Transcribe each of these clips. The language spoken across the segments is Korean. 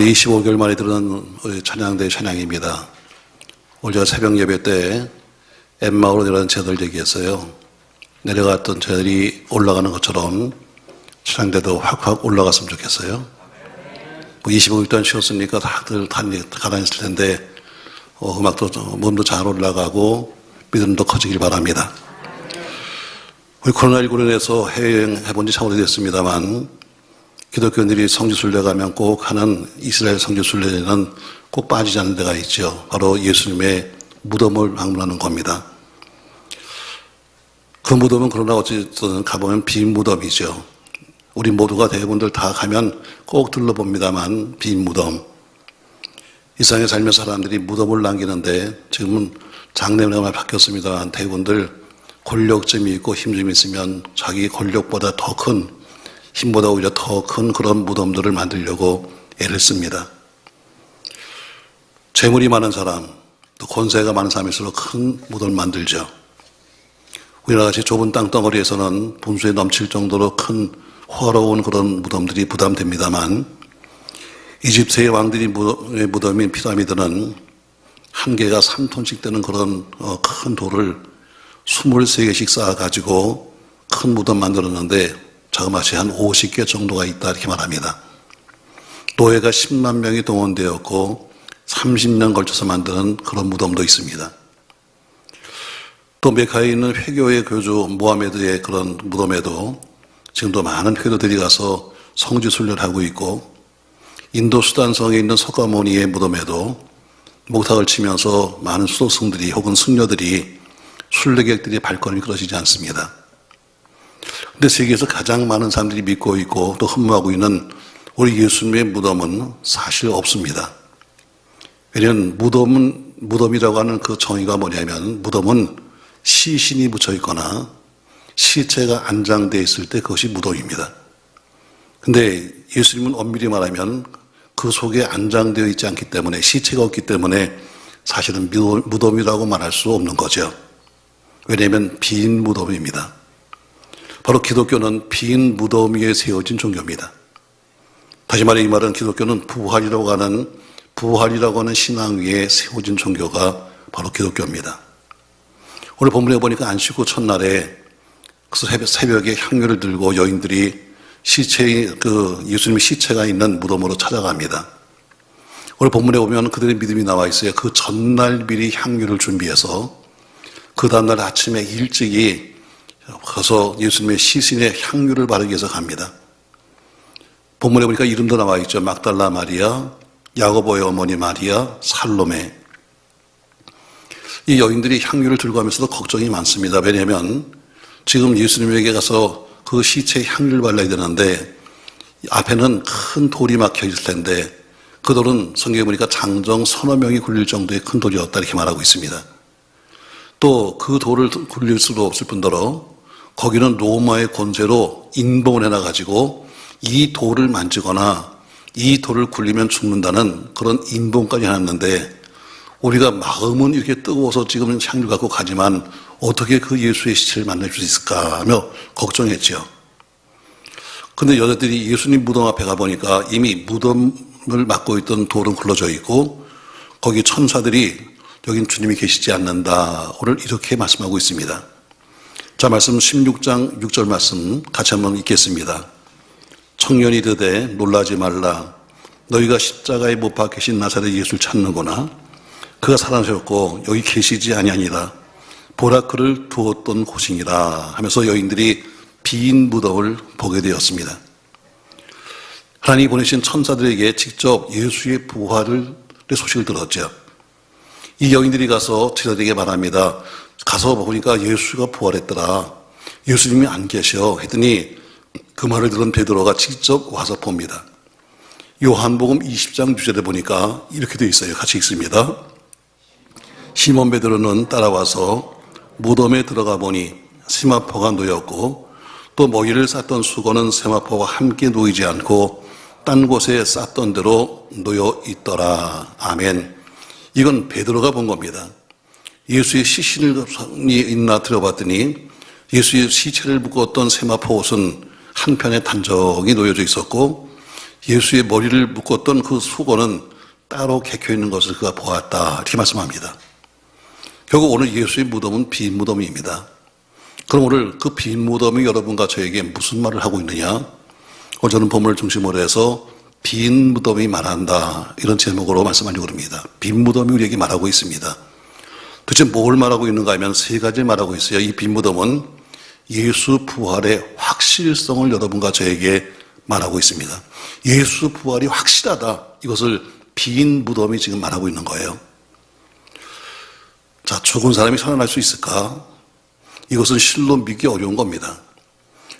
25개월 만에 들은 우리 찬양대 찬양입니다. 오늘 제가 새벽 예배 때 엠마오로 내려가는 제자들 얘기했어요. 내려갔던 제자들이 올라가는 것처럼 찬양대도 확확 올라갔으면 좋겠어요. 25일 동안 쉬었으니까 다들 가다녔을 텐데 음악도 몸도 잘 올라가고 믿음도 커지길 바랍니다. 우리 코로나19로 인해서 해외여행 해본 지 참 오래됐습니다만 기독교인들이 성지순례 가면 꼭 하는 이스라엘 성지순례는 꼭 빠지지 않는 데가 있죠. 바로 예수님의 무덤을 방문하는 겁니다. 그 무덤은 그러나 어쨌든 가보면 빈 무덤이죠. 우리 모두가 대부분들 다 가면 꼭 들러봅니다만 빈 무덤. 이 세상에 살면서 사람들이 무덤을 남기는데 지금은 장래문화가 바뀌었습니다만 대부분들 권력점이 있고 힘점이 있으면 자기 권력보다 더 큰 힘보다 오히려 더 큰 그런 무덤들을 만들려고 애를 씁니다. 재물이 많은 사람, 또 권세가 많은 사람일수록 큰 무덤을 만들죠. 우리나라같이 좁은 땅덩어리에서는 분수에 넘칠 정도로 큰 화려운 그런 무덤들이 부담됩니다만 이집트의 왕들이 무덤인 피라미드는 한 개가 3톤씩 되는 그런 큰 돌을 23개씩 쌓아가지고 큰 무덤 만들었는데 자그마치 한 50개 정도가 있다 이렇게 말합니다. 노예가 10만 명이 동원되었고 30년 걸쳐서 만드는 그런 무덤도 있습니다. 또 메카에 있는 회교의 교주 모하메드의 그런 무덤에도 지금도 많은 회도들이 가서 성지순례를 하고 있고 인도 수단성에 있는 석가모니의 무덤에도 목탁을 치면서 많은 수도승들이 혹은 승려들이 순례객들이 발걸음이 끊어지지 않습니다. 근데 세계에서 가장 많은 사람들이 믿고 있고 또 흠모하고 있는 우리 예수님의 무덤은 사실 없습니다. 왜냐하면 무덤이라고 하는 그 정의가 뭐냐면 무덤은 시신이 묻혀 있거나 시체가 안장되어 있을 때 그것이 무덤입니다. 근데 예수님은 엄밀히 말하면 그 속에 안장되어 있지 않기 때문에 시체가 없기 때문에 사실은 무덤이라고 말할 수 없는 거죠. 왜냐하면 빈 무덤입니다. 바로 기독교는 빈 무덤 위에 세워진 종교입니다. 다시 말해 이 말은 기독교는 부활이라고 하는 신앙 위에 세워진 종교가 바로 기독교입니다. 오늘 본문에 보니까 안식구 첫날에 새벽에 향유를 들고 여인들이 예수님의 시체가 있는 무덤으로 찾아갑니다. 오늘 본문에 보면 그들의 믿음이 나와 있어요. 그 전날 미리 향유를 준비해서 그 다음날 아침에 일찍이 가서 예수님의 시신에 향유를 바르기 위해서 갑니다. 본문에 보니까 이름도 나와 있죠. 막달라 마리아, 야고보의 어머니 마리아, 살로메. 이 여인들이 향유를 들고 가면서도 걱정이 많습니다. 왜냐하면 지금 예수님에게 가서 그 시체에 향유를 발라야 되는데 앞에는 큰 돌이 막혀 있을 텐데 그 돌은 성경에 보니까 장정 서너 명이 굴릴 정도의 큰 돌이었다 이렇게 말하고 있습니다. 또 그 돌을 굴릴 수도 없을 뿐더러 거기는 로마의 권세로 인봉을 해놔가지고 이 돌을 만지거나 이 돌을 굴리면 죽는다는 그런 인봉까지 해놨는데 우리가 마음은 이렇게 뜨거워서 지금 향유를 갖고 가지만 어떻게 그 예수의 시체를 만날 수 있을까 하며 걱정했죠. 근데 여자들이 예수님 무덤 앞에 가보니까 이미 무덤을 막고 있던 돌은 굴러져 있고 거기 천사들이 여긴 주님이 계시지 않는다. 오늘 이렇게 말씀하고 있습니다. 자, 말씀 16장 6절 말씀 같이 한번 읽겠습니다. 청년이 이르되 놀라지 말라. 너희가 십자가에 못 박히신 나사렛 예수를 찾는구나. 그가 살아나셨고 여기 계시지 아니하니라. 보라 그를 두었던 곳이니라 하면서 여인들이 빈 무덤을 보게 되었습니다. 하나님이 보내신 천사들에게 직접 예수의 부활의 소식을 들었죠. 이 여인들이 가서 제자들에게 말합니다. 가서 보니까 예수가 부활했더라. 예수님이 안 계셔. 했더니 그 말을 들은 베드로가 직접 와서 봅니다. 요한복음 20장 6절에 보니까 이렇게 되어 있어요. 같이 읽습니다. 시몬 베드로는 따라와서 무덤에 들어가 보니 세마포가 놓였고 또 먹이를 쌌던 수건은 세마포와 함께 놓이지 않고 딴 곳에 쌌던 대로 놓여 있더라. 아멘. 이건 베드로가 본 겁니다. 예수의 시신이 있나 들어봤더니 예수의 시체를 묶었던 세마포 옷은 한편에 단정히 놓여져 있었고 예수의 머리를 묶었던 그 수건은 따로 개켜 있는 것을 그가 보았다. 이렇게 말씀합니다. 결국 오늘 예수의 무덤은 빈 무덤입니다. 그럼 오늘 그 빈 무덤이 여러분과 저에게 무슨 말을 하고 있느냐? 오늘 저는 본문을 중심으로 해서 빈 무덤이 말한다. 이런 제목으로 말씀하려고 합니다. 빈 무덤이 우리에게 말하고 있습니다. 도대체 뭘 말하고 있는가 하면 세 가지 말하고 있어요. 이 빈 무덤은 예수 부활의 확실성을 여러분과 저에게 말하고 있습니다. 예수 부활이 확실하다. 이것을 빈 무덤이 지금 말하고 있는 거예요. 자, 죽은 사람이 살아날 수 있을까? 이것은 실로 믿기 어려운 겁니다.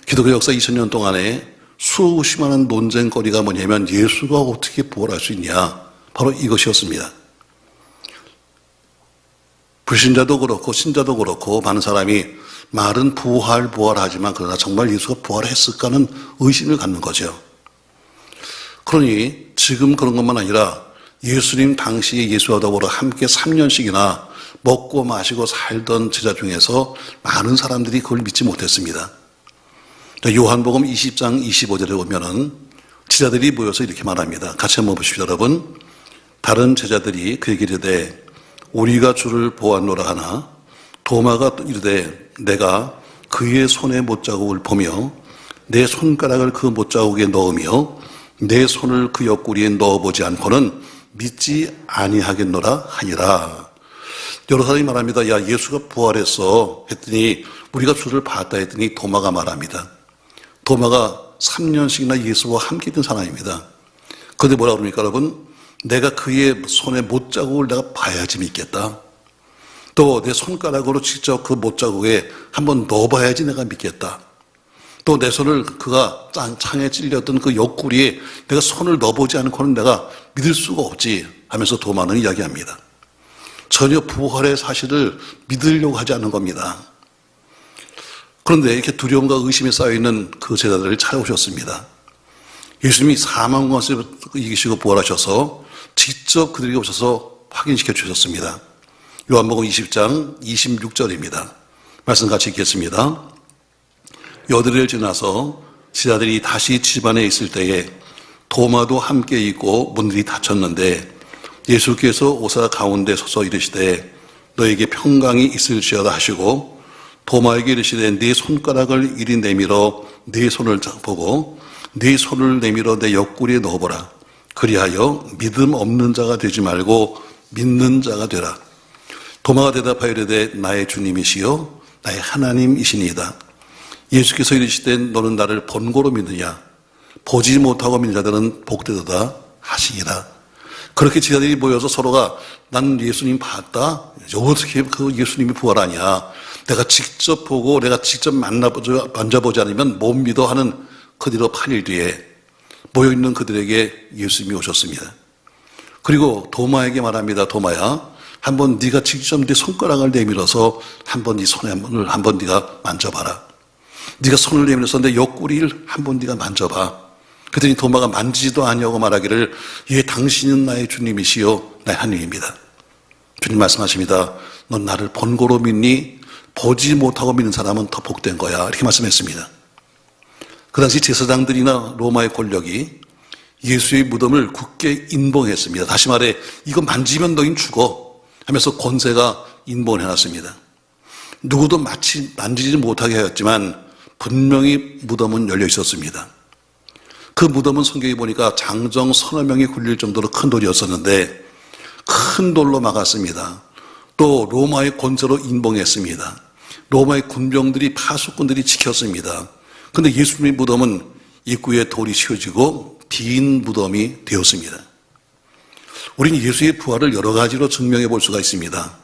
기독교 역사 2000년 동안에 수십 많은 논쟁거리가 뭐냐면 예수가 어떻게 부활할 수 있냐? 바로 이것이었습니다. 불신자도 그렇고 신자도 그렇고 많은 사람이 말은 부활하지만 그러나 정말 예수가 부활했을까는 의심을 갖는 거죠. 그러니 지금 그런 것만 아니라 예수님 당시에 예수와 더불어 함께 3년씩이나 먹고 마시고 살던 제자 중에서 많은 사람들이 그걸 믿지 못했습니다. 요한복음 20장 25절에 보면은 제자들이 모여서 이렇게 말합니다. 같이 한번 보십시오, 여러분. 다른 제자들이 그에게 이르되 우리가 주를 보았노라 하나 도마가 이르되 내가 그의 손의 못자국을 보며 내 손가락을 그 못자국에 넣으며 내 손을 그 옆구리에 넣어보지 않고는 믿지 아니하겠노라 하니라. 여러 사람이 말합니다. 야, 예수가 부활했어 했더니 우리가 주를 봤다 했더니 도마가 말합니다. 도마가 3년씩이나 예수와 함께 있던 사람입니다. 그런데 뭐라고 그럽니까, 여러분? 내가 그의 손에 못자국을 내가 봐야지 믿겠다. 또 내 손가락으로 직접 그 못자국에 한번 넣어봐야지 내가 믿겠다. 또 내 손을 그가 창에 찔렸던 그 옆구리에 내가 손을 넣어보지 않고는 내가 믿을 수가 없지 하면서 도마는 이야기합니다. 전혀 부활의 사실을 믿으려고 하지 않는 겁니다. 그런데 이렇게 두려움과 의심에 쌓여있는 그 제자들을 찾아오셨습니다. 예수님이 사망과 것을 이기시고 부활하셔서 직접 그들에게 오셔서 확인시켜 주셨습니다. 요한복음 20장 26절입니다. 말씀 같이 읽겠습니다. 여드레를 지나서 제자들이 다시 집안에 있을 때에 도마도 함께 있고 문들이 닫혔는데 예수께서 오사 가운데 서서 이르시되 너에게 평강이 있을지어다 하시고 도마에게 이르시되 네 손가락을 이리 내밀어 네 손을 보고 네 손을 내밀어 내 옆구리에 넣어보라. 그리하여 믿음 없는 자가 되지 말고 믿는 자가 되라. 도마가 대답하여 이르되 나의 주님이시요 나의 하나님이시니이다. 예수께서 이르시되 너는 나를 번고로 믿느냐? 보지 못하고 믿는 자들은 복되도다 하시니라. 그렇게 제자들이 모여서 서로가 난 예수님 봤다. 어떻게 그 예수님이 부활하냐? 내가 직접 보고 내가 직접 만져보지 않으면 못 믿어 하는 그 뒤로 8일 뒤에 모여있는 그들에게 예수님이 오셨습니다. 그리고 도마에게 말합니다. 도마야, 한번 네가 직접 네 손가락을 내밀어서 한번 네 손에 한번 네가 만져봐라. 네가 손을 내밀어서 내 옆구리를 한번 네가 만져봐. 그랬더니 도마가 만지지도 아니하고 말하기를 예, 당신은 나의 주님이시요 나의 하나님입니다. 주님 말씀하십니다. 넌 나를 번고로 믿니? 보지 못하고 믿는 사람은 더 복된 거야. 이렇게 말씀했습니다. 그 당시 제사장들이나 로마의 권력이 예수의 무덤을 굳게 인봉했습니다. 다시 말해 이거 만지면 너흰 죽어 하면서 권세가 인봉해놨습니다. 누구도 마치 만지지 못하게 하였지만 분명히 무덤은 열려 있었습니다. 그 무덤은 성경에 보니까 장정 서너 명이 굴릴 정도로 큰 돌이었었는데 큰 돌로 막았습니다. 또 로마의 권세로 인봉했습니다. 로마의 군병들이 파수꾼들이 지켰습니다. 그런데 예수님의 무덤은 입구에 돌이 씌워지고 빈 무덤이 되었습니다. 우리는 예수의 부활을 여러 가지로 증명해 볼 수가 있습니다.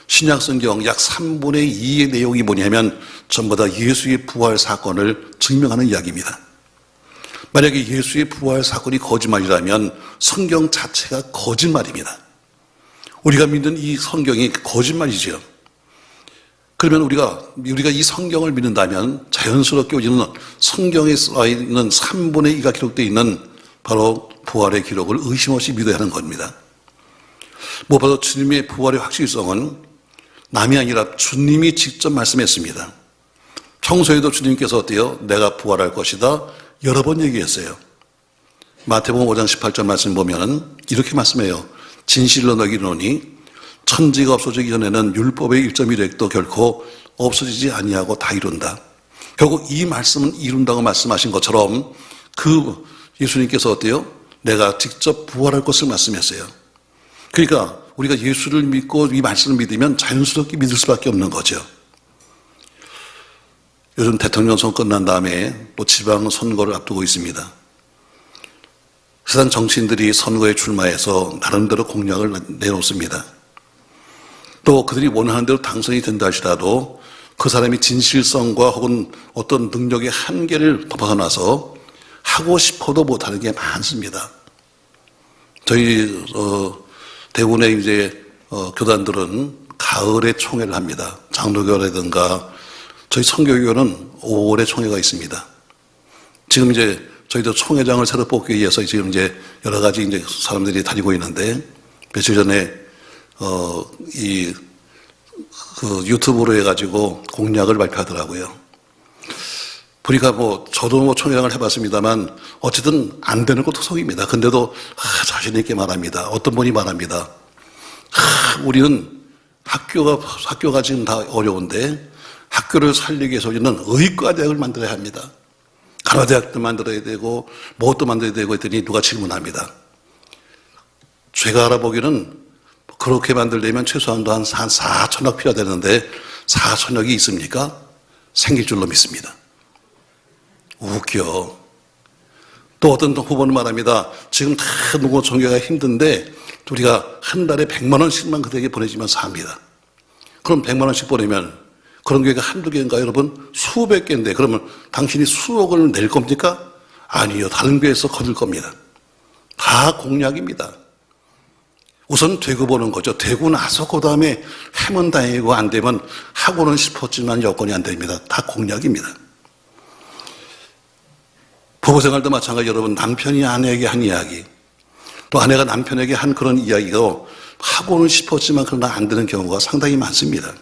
신약 성경 약 3분의 2의 내용이 뭐냐면 전부 다 예수의 부활 사건을 증명하는 이야기입니다. 만약에 예수의 부활 사건이 거짓말이라면 성경 자체가 거짓말입니다. 우리가 믿는 이 성경이 거짓말이죠. 그러면 우리가 이 성경을 믿는다면 자연스럽게 우리는 성경에 써 있는 3분의 2가 기록되어 있는 바로 부활의 기록을 의심 없이 믿어야 하는 겁니다. 무엇보다 주님의 부활의 확실성은 남이 아니라 주님이 직접 말씀했습니다. 평소에도 주님께서 어때요? 내가 부활할 것이다. 여러 번 얘기했어요. 마태복음 5장 18절 말씀 보면 이렇게 말씀해요. 진실로 너희에게 이르노니 천지가 없어지기 전에는 율법의 1.1획도 결코 없어지지 아니하고 다 이룬다. 결국 이 말씀은 이룬다고 말씀하신 것처럼 그 예수님께서 어때요? 내가 직접 부활할 것을 말씀했어요. 그러니까 우리가 예수를 믿고 이 말씀을 믿으면 자연스럽게 믿을 수밖에 없는 거죠. 요즘 대통령 선거 끝난 다음에 또 지방 선거를 앞두고 있습니다. 세상 정치인들이 선거에 출마해서 나름대로 공약을 내놓습니다. 또 그들이 원하는 대로 당선이 된다 할지라도 그 사람이 진실성과 혹은 어떤 능력의 한계를 벗어나서 하고 싶어도 못하는 게 많습니다. 저희 대부분의 이제 교단들은 가을에 총회를 합니다. 장로교라든가 저희 선교교는 5월에 총회가 있습니다. 지금 이제 저희도 총회장을 새로 뽑기 위해서 지금 이제 여러 가지 이제 사람들이 다니고 있는데 며칠 전에 유튜브로 해가지고 공약을 발표하더라고요. 보니까 저도 총회장을 해봤습니다만 어쨌든 안 되는 것도 속입니다. 근데도 자신 있게 말합니다. 어떤 분이 말합니다. 우리는 학교가 지금 다 어려운데 학교를 살리기 위해서 우리는 의과대학을 만들어야 합니다. 간호대학도 만들어야 되고 무엇도 만들어야 되고 했더니 누가 질문합니다. 제가 알아보기는 그렇게 만들려면 최소한도 한 4천억 필요가 되는데 4천억이 있습니까? 생길 줄로 믿습니다. 웃겨. 또 어떤 후보는 말합니다. 지금 다 농어촌교가 힘든데 우리가 한 달에 100만 원씩만 그들에게 보내주면 삽니다. 그럼 100만 원씩 보내면 그런 교회가 한두 개인가 여러분? 수백 개인데 그러면 당신이 수억을 낼 겁니까? 아니요. 다른 교회에서 거둘 겁니다. 다 공약입니다. 우선 되고 보는 거죠. 되고 나서 그 다음에 하면 다행이고 안 되면 하고는 싶었지만 여건이 안 됩니다. 다 공약입니다. 부부생활도 마찬가지. 여러분, 남편이 아내에게 한 이야기 또 아내가 남편에게 한 그런 이야기가 하고는 싶었지만 그러나 안 되는 경우가 상당히 많습니다.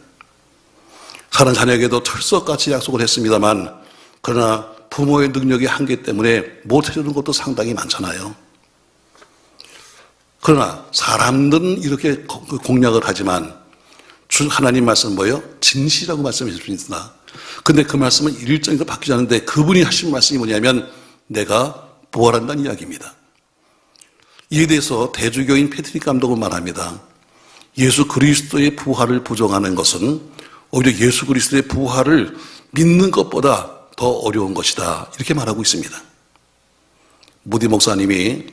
사는 자녀에게도 철석같이 약속을 했습니다만 그러나 부모의 능력의 한계 때문에 못 해주는 것도 상당히 많잖아요. 그러나 사람들은 이렇게 공약을 하지만 하나님 말씀은 뭐예요? 진실이라고 말씀해 주십니다. 근데 그 말씀은 일정에서 바뀌지 않는데 그분이 하신 말씀이 뭐냐면 내가 부활한다는 이야기입니다. 이에 대해서 대주교인 패트릭 감독은 말합니다. 예수 그리스도의 부활을 부정하는 것은 오히려 예수 그리스도의 부활을 믿는 것보다 더 어려운 것이다. 이렇게 말하고 있습니다. 무디 목사님이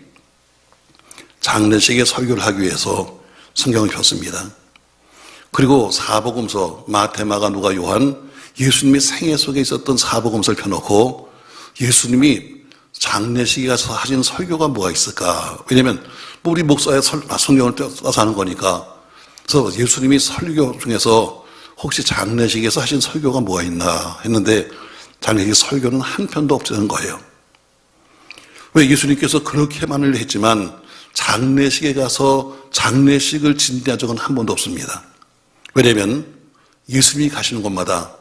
장례식에 설교를 하기 위해서 성경을 폈습니다. 그리고 사복음서 마태, 마가, 누가, 요한 예수님의 생애 속에 있었던 사복음서를 펴놓고 예수님이 장례식에 가서 하신 설교가 뭐가 있을까? 왜냐하면 우리 목사의 성경을 따서 하는 거니까. 그래서 예수님이 설교 중에서 혹시 장례식에서 하신 설교가 뭐가 있나 했는데 장례식 설교는 한 편도 없다는 거예요. 왜 예수님께서 그렇게만을 했지만 장례식에 가서 장례식을 진대한 적은 한 번도 없습니다. 왜냐하면 예수님이 가시는 곳마다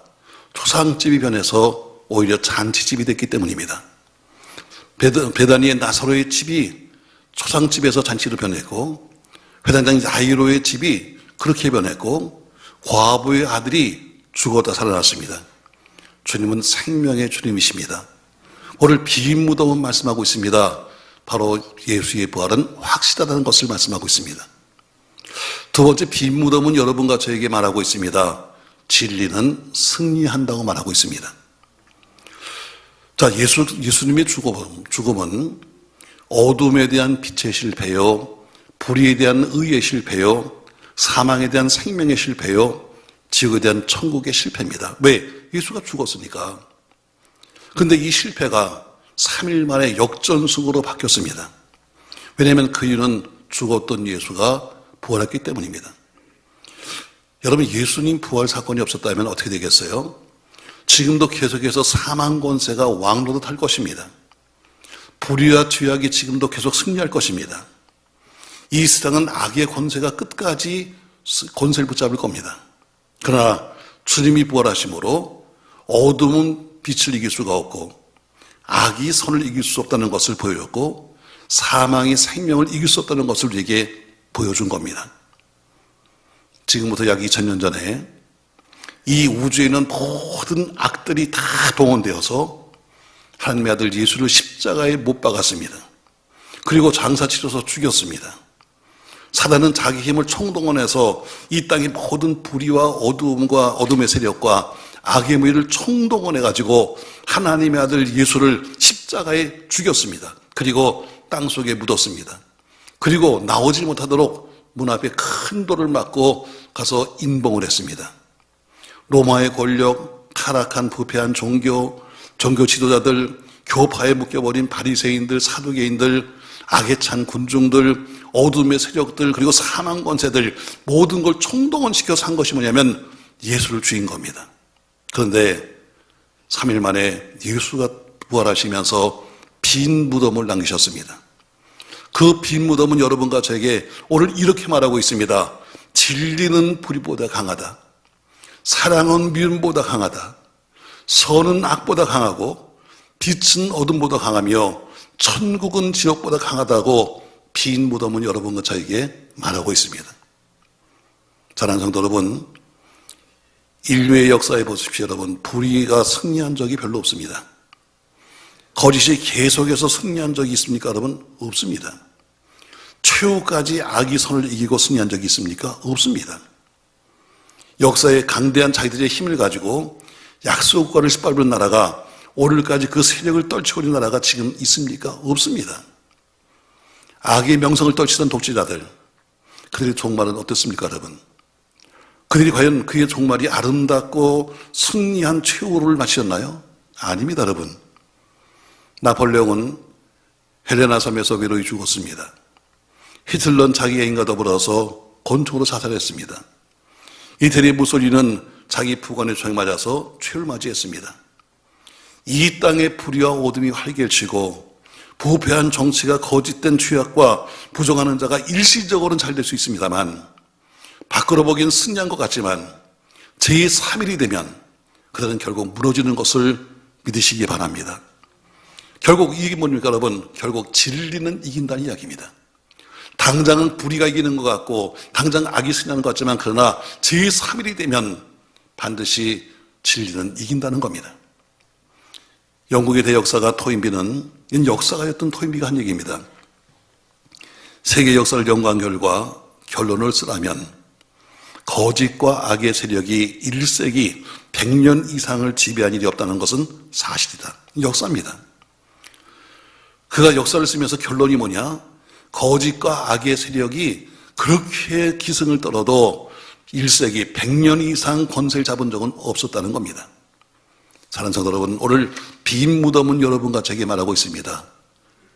초상집이 변해서 오히려 잔치집이 됐기 때문입니다. 베다니의 나사로의 집이 초상집에서 잔치로 변했고 회당장 야이로의 집이 그렇게 변했고 과부의 아들이 죽었다 살아났습니다. 주님은 생명의 주님이십니다. 오늘 빈 무덤은 말씀하고 있습니다. 바로 예수의 부활은 확실하다는 것을 말씀하고 있습니다. 두 번째 빈 무덤은 여러분과 저에게 말하고 있습니다. 진리는 승리한다고 말하고 있습니다. 자, 예수님의 죽음은 어둠에 대한 빛의 실패요, 불의에 대한 의의 실패요, 사망에 대한 생명의 실패요, 지옥에 대한 천국의 실패입니다. 왜? 예수가 죽었으니까. 근데 이 실패가 3일 만에 역전승으로 바뀌었습니다. 왜냐하면 그 이유는 죽었던 예수가 부활했기 때문입니다. 여러분, 예수님 부활 사건이 없었다면 어떻게 되겠어요? 지금도 계속해서 사망 권세가 왕노릇할 것입니다. 불의와 죄악이 지금도 계속 승리할 것입니다. 이 세상은 악의 권세가 끝까지 권세를 붙잡을 겁니다. 그러나 주님이 부활하심으로 어둠은 빛을 이길 수가 없고 악이 선을 이길 수 없다는 것을 보여줬고 사망이 생명을 이길 수 없다는 것을 우리에게 보여준 겁니다. 지금부터 약 2000년 전에 이 우주에 있는 모든 악들이 다 동원되어서 하나님의 아들 예수를 십자가에 못 박았습니다. 그리고 장사치러서 죽였습니다. 사단은 자기 힘을 총동원해서 이 땅의 모든 불의와 어두움과 어둠의 세력과 악의 무리를 총동원해가지고 하나님의 아들 예수를 십자가에 죽였습니다. 그리고 땅속에 묻었습니다. 그리고 나오지 못하도록 문 앞에 큰 돌을 맞고 가서 인봉을 했습니다. 로마의 권력, 타락한 부패한 종교 지도자들, 교파에 묶여버린 바리새인들, 사두개인들, 악에 찬 군중들, 어둠의 세력들, 그리고 사망 권세들, 모든 걸 총동원시켜서 한 것이 뭐냐면 예수를 죽인 겁니다. 그런데 3일 만에 예수가 부활하시면서 빈 무덤을 남기셨습니다. 그 빈 무덤은 여러분과 저에게 오늘 이렇게 말하고 있습니다. 진리는 불의보다 강하다. 사랑은 미움보다 강하다. 선은 악보다 강하고 빛은 어둠보다 강하며 천국은 지옥보다 강하다고 빈 무덤은 여러분과 저에게 말하고 있습니다. 사랑하는 성도 여러분, 인류의 역사에 보십시오. 여러분, 불의가 승리한 적이 별로 없습니다. 거짓이 계속해서 승리한 적이 있습니까? 여러분, 없습니다. 최후까지 악이 선을 이기고 승리한 적이 있습니까? 없습니다. 역사에 강대한 자기들의 힘을 가지고 약소국가를 짓밟은 나라가 오늘까지 그 세력을 떨치고 있는 나라가 지금 있습니까? 없습니다. 악의 명성을 떨치던 독재자들, 그들의 종말은 어떻습니까, 여러분? 그들이 과연 그의 종말이 아름답고 승리한 최후를 마치었나요? 아닙니다, 여러분. 나폴레옹은 헬레나 섬에서 외로이 죽었습니다. 히틀러는 자기 애인과 더불어서 권총으로 자살했습니다. 이태리 무솔리는 자기 부관의 총에 맞아서 최후를 맞이했습니다. 이 땅의 불의와 어둠이 활개치고 부패한 정치가 거짓된 죄악과 부정하는 자가 일시적으로는 잘 될 수 있습니다만 밖으로 보기엔 승리한 것 같지만 제3일이 되면 그들은 결국 무너지는 것을 믿으시기 바랍니다. 결국 이게 뭡니까 여러분? 결국 진리는 이긴다는 이야기입니다. 당장은 불의가 이기는 것 같고 당장 악이 승리하는 것 같지만 그러나 제3일이 되면 반드시 진리는 이긴다는 겁니다. 영국의 대역사가 토인비는 역사가였던 토인비가 한 얘기입니다. 세계 역사를 연구한 결과 결론을 쓰라면 거짓과 악의 세력이 1세기 100년 이상을 지배한 일이 없다는 것은 사실이다. 역사입니다. 그가 역사를 쓰면서 결론이 뭐냐? 거짓과 악의 세력이 그렇게 기승을 떨어도 1세기 100년 이상 권세를 잡은 적은 없었다는 겁니다. 사랑하는 성도 여러분, 오늘 빈 무덤은 여러분과 제게 말하고 있습니다.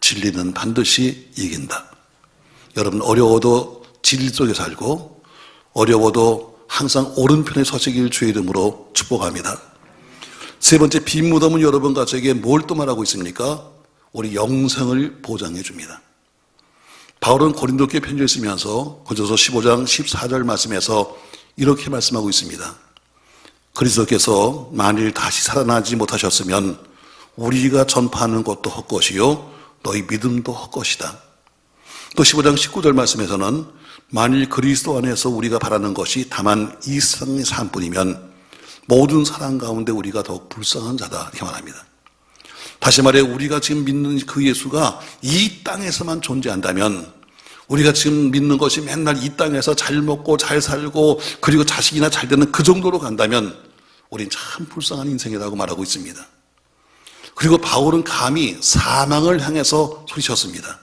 진리는 반드시 이긴다. 여러분 어려워도 진리 속에 살고 어려워도 항상 오른편에 서시길 주의 이름으로 축복합니다. 세 번째, 빈 무덤은 여러분과 제게 뭘 또 말하고 있습니까? 우리 영생을 보장해 줍니다. 바울은 고린도교에 편지를 쓰면서 고린도서 15장 14절 말씀에서 이렇게 말씀하고 있습니다. 그리스도께서 만일 다시 살아나지 못하셨으면 우리가 전파하는 것도 헛것이요 너희 믿음도 헛것이다. 또 15장 19절 말씀에서는 만일 그리스도 안에서 우리가 바라는 것이 다만 이 세상의 삶뿐이면 모든 사람 가운데 우리가 더욱 불쌍한 자다 이렇게 말합니다. 다시 말해 우리가 지금 믿는 그 예수가 이 땅에서만 존재한다면 우리가 지금 믿는 것이 맨날 이 땅에서 잘 먹고 잘 살고 그리고 자식이나 잘 되는 그 정도로 간다면 우린 참 불쌍한 인생이라고 말하고 있습니다. 그리고 바울은 감히 사망을 향해서 소리쳤습니다.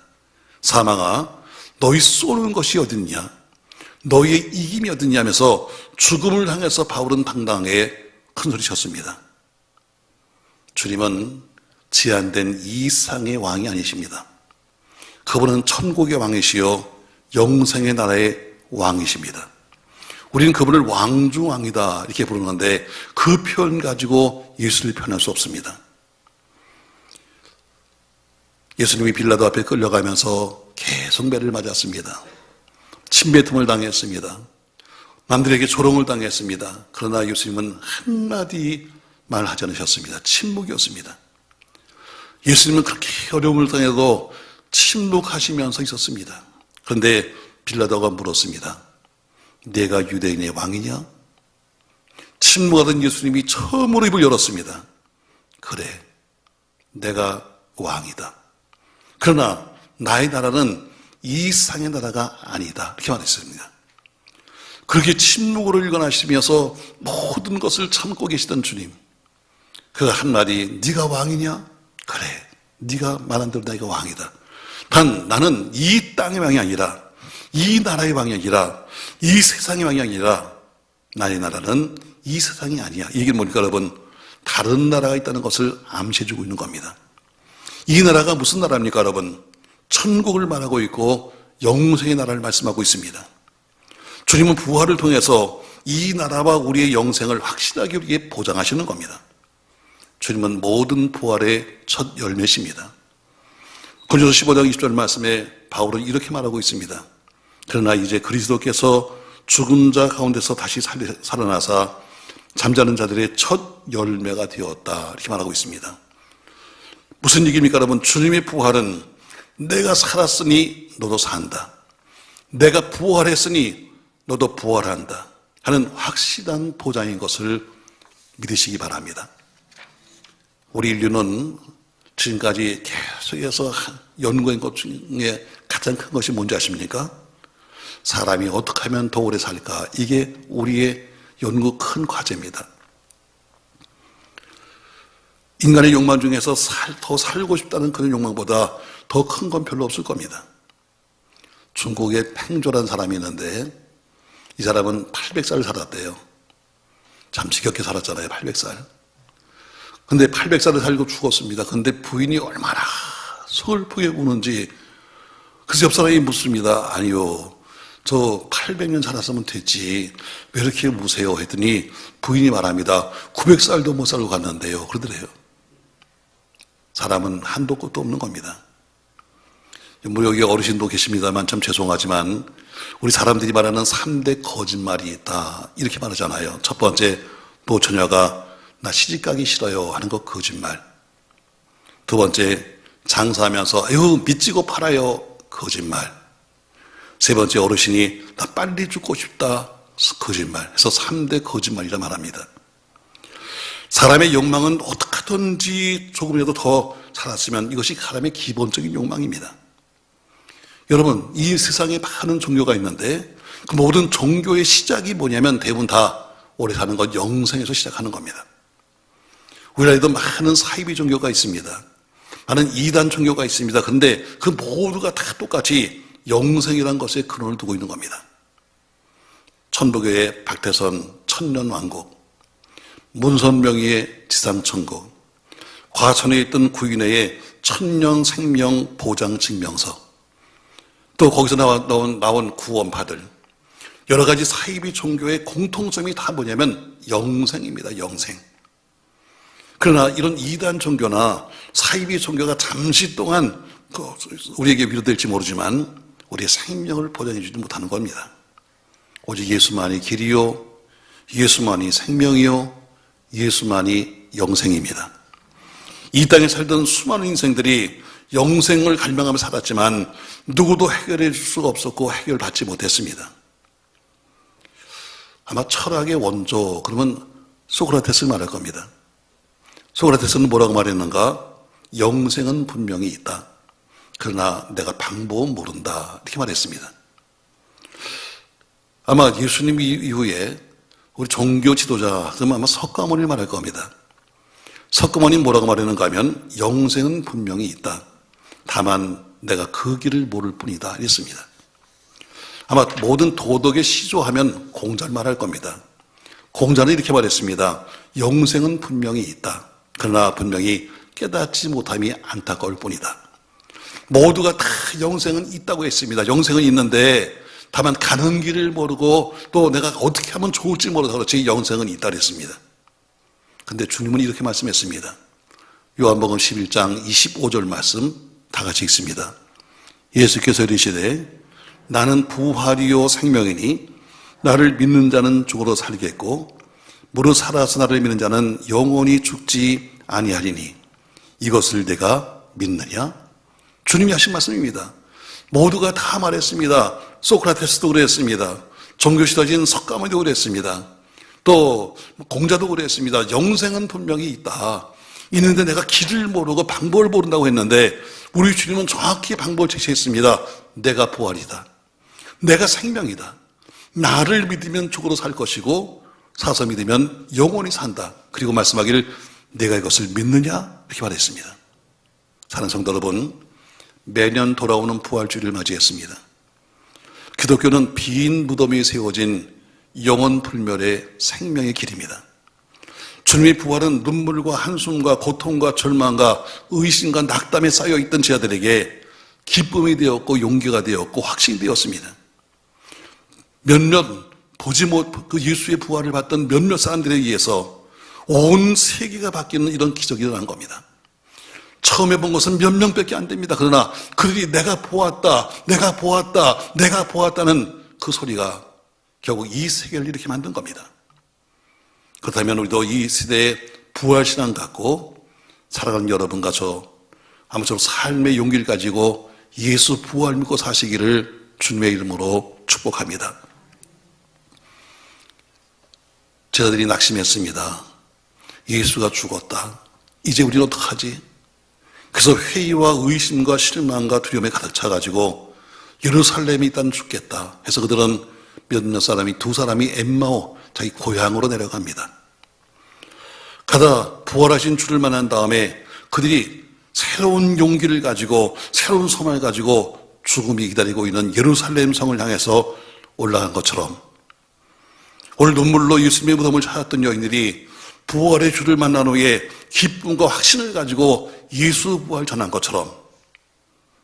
사망아 너희 쏘는 것이 어딨냐? 너희의 이김이 어딨냐 하면서 죽음을 향해서 바울은 당당하게 큰 소리쳤습니다. 주님은 제한된 이상의 왕이 아니십니다. 그분은 천국의 왕이시요 영생의 나라의 왕이십니다. 우리는 그분을 왕중왕이다 이렇게 부르는데 그 표현 가지고 예수를 표현할 수 없습니다. 예수님이 빌라도 앞에 끌려가면서 계속 매를 맞았습니다. 침뱉음을 당했습니다. 남들에게 조롱을 당했습니다. 그러나 예수님은 한마디 말하지 않으셨습니다. 침묵이었습니다. 예수님은 그렇게 어려움을 당해도 침묵하시면서 있었습니다. 그런데 빌라도가 물었습니다. 내가 유대인의 왕이냐? 침묵하던 예수님이 처음으로 입을 열었습니다. 그래, 내가 왕이다. 그러나 나의 나라는 이 세상의 나라가 아니다. 이렇게 말했습니다. 그렇게 침묵으로 일관하시면서 모든 것을 참고 계시던 주님, 그 한마디, 네가 왕이냐? 그래, 네가 말한 대로 내가 왕이다. 단 나는 이 땅의 왕이 아니라, 이 나라의 왕이 아니라, 이 세상의 왕이 아니라, 나의 나라는 이 세상이 아니야. 이 얘기는 뭐니까 여러분, 다른 나라가 있다는 것을 암시해주고 있는 겁니다. 이 나라가 무슨 나라입니까 여러분? 천국을 말하고 있고 영생의 나라를 말씀하고 있습니다. 주님은 부활을 통해서 이 나라와 우리의 영생을 확실하게 우리에게 보장하시는 겁니다. 주님은 모든 부활의 첫 열매십니다. 고린도서 15장 20절 말씀에 바울은 이렇게 말하고 있습니다. 그러나 이제 그리스도께서 죽은 자 가운데서 다시 살아나사 잠자는 자들의 첫 열매가 되었다. 이렇게 말하고 있습니다. 무슨 얘기입니까 여러분? 주님의 부활은 내가 살았으니 너도 산다. 내가 부활했으니 너도 부활한다 하는 확실한 보장인 것을 믿으시기 바랍니다. 우리 인류는 지금까지 계속해서 연구한 것 중에 가장 큰 것이 뭔지 아십니까? 사람이 어떻게 하면 더 오래 살까? 이게 우리의 연구 큰 과제입니다. 인간의 욕망 중에서 더 살고 싶다는 그런 욕망보다 더 큰 건 별로 없을 겁니다. 중국에 팽조라는 사람이 있는데 이 사람은 800살을 살았대요. 참 지겹게 살았잖아요. 800살. 근데 800살을 살고 죽었습니다. 근데 부인이 얼마나 슬프게 우는지 그래서 옆 사람이 묻습니다. 아니요, 저 800년 살았으면 됐지 왜 이렇게 우세요? 했더니 부인이 말합니다. 900살도 못 살고 갔는데요. 그러더래요. 사람은 한도 끝도 없는 겁니다. 뭐 여기 어르신도 계십니다만 참 죄송하지만 우리 사람들이 말하는 3대 거짓말이 있다 이렇게 말하잖아요. 첫 번째, 노처녀가 나 시집가기 싫어요 하는 거 거짓말. 두 번째, 장사하면서 아유 빚지고 팔아요 거짓말. 세 번째, 어르신이 나 빨리 죽고 싶다 거짓말. 그래서 3대 거짓말이라 말합니다. 사람의 욕망은 어떻게 하든지 조금이라도 더 살았으면 이것이 사람의 기본적인 욕망입니다. 여러분, 이 세상에 많은 종교가 있는데 그 모든 종교의 시작이 뭐냐면 대부분 다 오래 사는 건 영생에서 시작하는 겁니다. 우리나라에도 많은 사이비 종교가 있습니다. 많은 이단 종교가 있습니다. 그런데 그 모두가 다 똑같이 영생이라는 것에 근원을 두고 있는 겁니다. 천부교의 박태선 천년왕국, 문선명의의 지상천국, 과천에 있던 구인회의 천년생명 보장증명서, 또 거기서 나온 구원파들, 여러 가지 사이비 종교의 공통점이 다 뭐냐면 영생입니다. 영생. 그러나 이런 이단 종교나 사이비 종교가 잠시 동안 우리에게 위로될지 모르지만 우리의 생명을 보장해 주지 못하는 겁니다. 오직 예수만이 길이요, 예수만이 생명이요, 예수만이 영생입니다. 이 땅에 살던 수많은 인생들이 영생을 갈망하며 살았지만 누구도 해결해 줄 수가 없었고 해결받지 못했습니다. 아마 철학의 원조, 그러면 소크라테스를 말할 겁니다. 소크라테스는 뭐라고 말했는가? 영생은 분명히 있다. 그러나 내가 방법은 모른다. 이렇게 말했습니다. 아마 예수님 이후에 우리 종교 지도자, 그러면 아마 석가모니를 말할 겁니다. 석가모니는 뭐라고 말했는가 하면 영생은 분명히 있다. 다만 내가 그 길을 모를 뿐이다. 이랬습니다. 아마 모든 도덕의 시조하면 공자를 말할 겁니다. 공자는 이렇게 말했습니다. 영생은 분명히 있다. 그러나 분명히 깨닫지 못함이 안타까울 뿐이다. 모두가 다 영생은 있다고 했습니다. 영생은 있는데 다만 가는 길을 모르고 또 내가 어떻게 하면 좋을지 모르서 그렇지 영생은 있다 그랬습니다. 근데 주님은 이렇게 말씀했습니다. 요한복음 11장 25절 말씀 다 같이 읽습니다. 예수께서 이르시되 나는 부활이요 생명이니 나를 믿는 자는 죽어도 살겠고 무릇 살아서 나를 믿는 자는 영원히 죽지 아니하리니 이것을 내가 믿느냐? 주님이 하신 말씀입니다. 모두가 다 말했습니다. 소크라테스도 그랬습니다. 종교시도진 석가모니도 그랬습니다. 또 공자도 그랬습니다. 영생은 분명히 있다. 있는데 내가 길을 모르고 방법을 모른다고 했는데 우리 주님은 정확히 방법을 제시했습니다. 내가 부활이다. 내가 생명이다. 나를 믿으면 죽어도 살 것이고 사서 믿으면 영원히 산다. 그리고 말씀하기를 내가 이것을 믿느냐? 이렇게 말했습니다. 사랑하는 성도 여러분, 매년 돌아오는 부활주일을 맞이했습니다. 기독교는 빈 무덤이 세워진 영원 불멸의 생명의 길입니다. 주님의 부활은 눈물과 한숨과 고통과 절망과 의심과 낙담에 쌓여있던 제자들에게 기쁨이 되었고 용기가 되었고 확신이 되었습니다. 몇몇 보지 못 그 예수의 부활을 봤던 몇몇 사람들에 의해서 온 세계가 바뀌는 이런 기적이 일어난 겁니다. 처음에 본 것은 몇 명밖에 안 됩니다. 그러나 그들이 내가 보았다, 내가 보았다, 내가 보았다는 그 소리가 결국 이 세계를 이렇게 만든 겁니다. 그렇다면 우리도 이 시대에 부활신앙 갖고 살아가는 여러분과 저 아무쪼록 삶의 용기를 가지고 예수 부활 믿고 사시기를 주님의 이름으로 축복합니다. 제자들이 낙심했습니다. 예수가 죽었다. 이제 우리는 어떡하지? 그래서 회의와 의심과 실망과 두려움에 가득 차가지고 예루살렘이 일단 죽겠다 해서 그들은 몇몇 사람이 두 사람이 엠마오 자기 고향으로 내려갑니다. 가다 부활하신 주를 만난 다음에 그들이 새로운 용기를 가지고 새로운 소망을 가지고 죽음이 기다리고 있는 예루살렘 성을 향해서 올라간 것처럼 오늘 눈물로 예수님의 무덤을 찾았던 여인들이 부활의 주를 만난 후에 기쁨과 확신을 가지고 예수 부활 전한 것처럼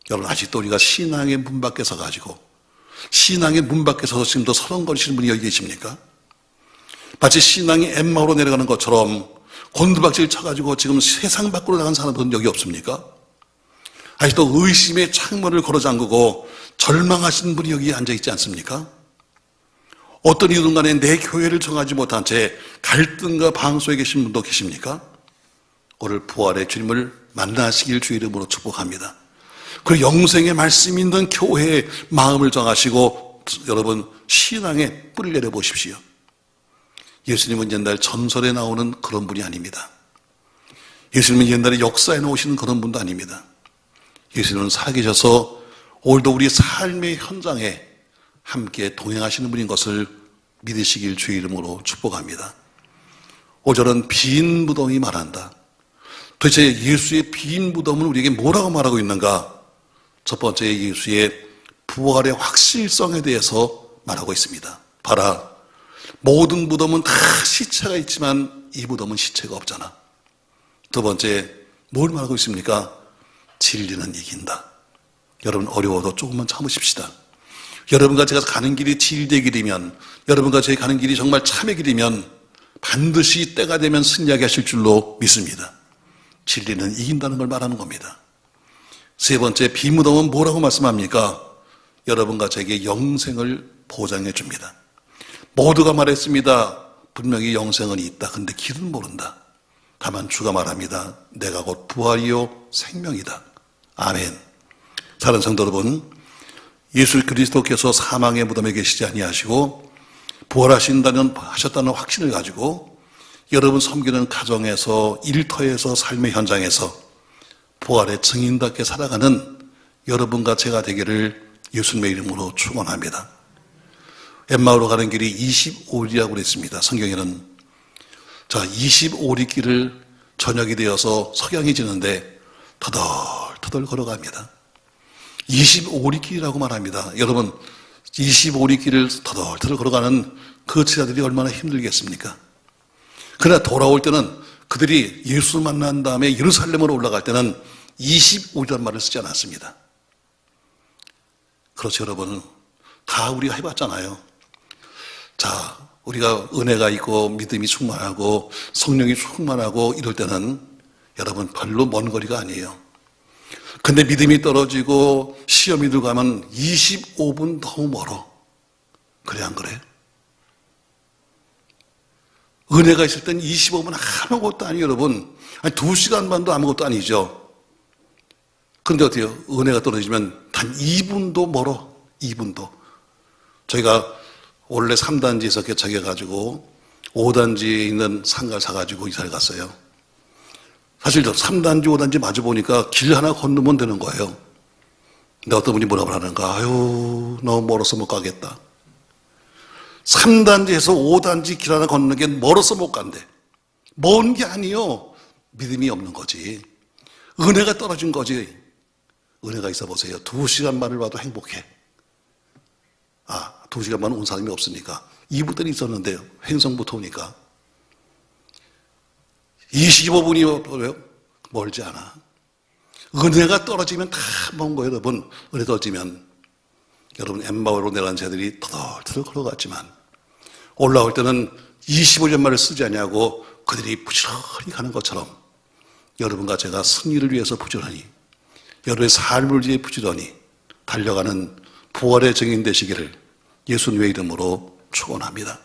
여러분 아직도 우리가 신앙의 문 밖에 서가지고 신앙의 문 밖에 서서 지금도 서렁거리시는 분이 여기 계십니까? 마치 신앙이 엠마오로 내려가는 것처럼 곤두박질 쳐가지고 지금 세상 밖으로 나간 사람들은 여기 없습니까? 아직도 의심의 창문을 걸어 잠그고 절망하시는 분이 여기 앉아있지 않습니까? 어떤 이유든 간에 내 교회를 정하지 못한 채 갈등과 방소에 계신 분도 계십니까? 오늘 부활의 주님을 만나시길 주의 이름으로 축복합니다. 그 영생의 말씀이 있는 교회의 마음을 정하시고 여러분 신앙에 뿌리를 내려보십시오. 예수님은 옛날 전설에 나오는 그런 분이 아닙니다. 예수님은 옛날에 역사에 나오시는 그런 분도 아닙니다. 예수님은 살아계셔서 오늘도 우리 삶의 현장에 함께 동행하시는 분인 것을 믿으시길 주의 이름으로 축복합니다. 5절은 빈 무덤이 말한다. 도대체 예수의 빈 무덤은 우리에게 뭐라고 말하고 있는가? 첫 번째 예수의 부활의 확실성에 대해서 말하고 있습니다. 봐라, 모든 무덤은 다 시체가 있지만 이 무덤은 시체가 없잖아. 두 번째, 뭘 말하고 있습니까? 진리는 이긴다. 여러분 어려워도 조금만 참으십시다. 여러분과 제가 가는 길이 진리의 길이면, 여러분과 제가 가는 길이 정말 참의 길이면 반드시 때가 되면 승리하게 하실 줄로 믿습니다. 진리는 이긴다는 걸 말하는 겁니다. 세 번째, 비무덤은 뭐라고 말씀합니까? 여러분과 제게 영생을 보장해 줍니다. 모두가 말했습니다. 분명히 영생은 있다. 근데 길은 모른다. 다만 주가 말합니다. 내가 곧 부활이요 생명이다. 아멘. 사랑하는 성도 여러분, 예수 그리스도께서 사망의 무덤에 계시지 아니하시고 부활하신다는 하셨다는 확신을 가지고 여러분 섬기는 가정에서 일터에서 삶의 현장에서 부활의 증인답게 살아가는 여러분과 제가 되기를 예수님의 이름으로 축원합니다. 엠마오로 가는 길이 25일이라고 그랬습니다. 성경에는. 자, 25리 길을 저녁이 되어서 석양이 지는데 터덜터덜 걸어갑니다. 25리 길이라고 말합니다. 여러분 25리 길을 터덜터덜 걸어가는 그 제자들이 얼마나 힘들겠습니까? 그러나 돌아올 때는 그들이 예수 만난 다음에 예루살렘으로 올라갈 때는 25리라는 말을 쓰지 않았습니다. 그렇죠 여러분, 다 우리가 해봤잖아요. 자, 우리가 은혜가 있고 믿음이 충만하고 성령이 충만하고 이럴 때는 여러분 별로 먼 거리가 아니에요. 근데 믿음이 떨어지고 시험이 들어가면 25분 너무 멀어. 그래 안 그래? 은혜가 있을 땐 25분 아무것도 아니에요 여러분. 아니 2시간 반도 아무것도 아니죠. 그런데 어때요? 은혜가 떨어지면 단 2분도 멀어. 2분도. 저희가 원래 3단지에서 개척해가지고 5단지에 있는 상가를 사가지고 이사를 갔어요. 사실 저 3단지, 5단지 마주 보니까 길 하나 건너면 되는 거예요. 근데 어떤 분이 뭐라고 하는가? 아유, 너무 멀어서 못 가겠다. 3단지에서 5단지 길 하나 걷는 게 멀어서 못 간대. 먼 게 아니요. 믿음이 없는 거지. 은혜가 떨어진 거지. 은혜가 있어 보세요. 2시간만을 봐도 행복해. 2시간만 온 사람이 없으니까. 2분들이 있었는데요. 횡성부터 오니까. 25분이 멀지 않아. 은혜가 떨어지면 다 먼 거예요, 여러분. 은혜 떨어지면. 여러분, 엠마오로 내려간 자들이 터덜터덜 걸어갔지만, 올라올 때는 25년 만을 쓰지 않냐고 그들이 부지런히 가는 것처럼, 여러분과 제가 승리를 위해서 부지런히, 여러분의 삶을 위해 부지런히 달려가는 부활의 증인 되시기를 예수님의 이름으로 축원합니다.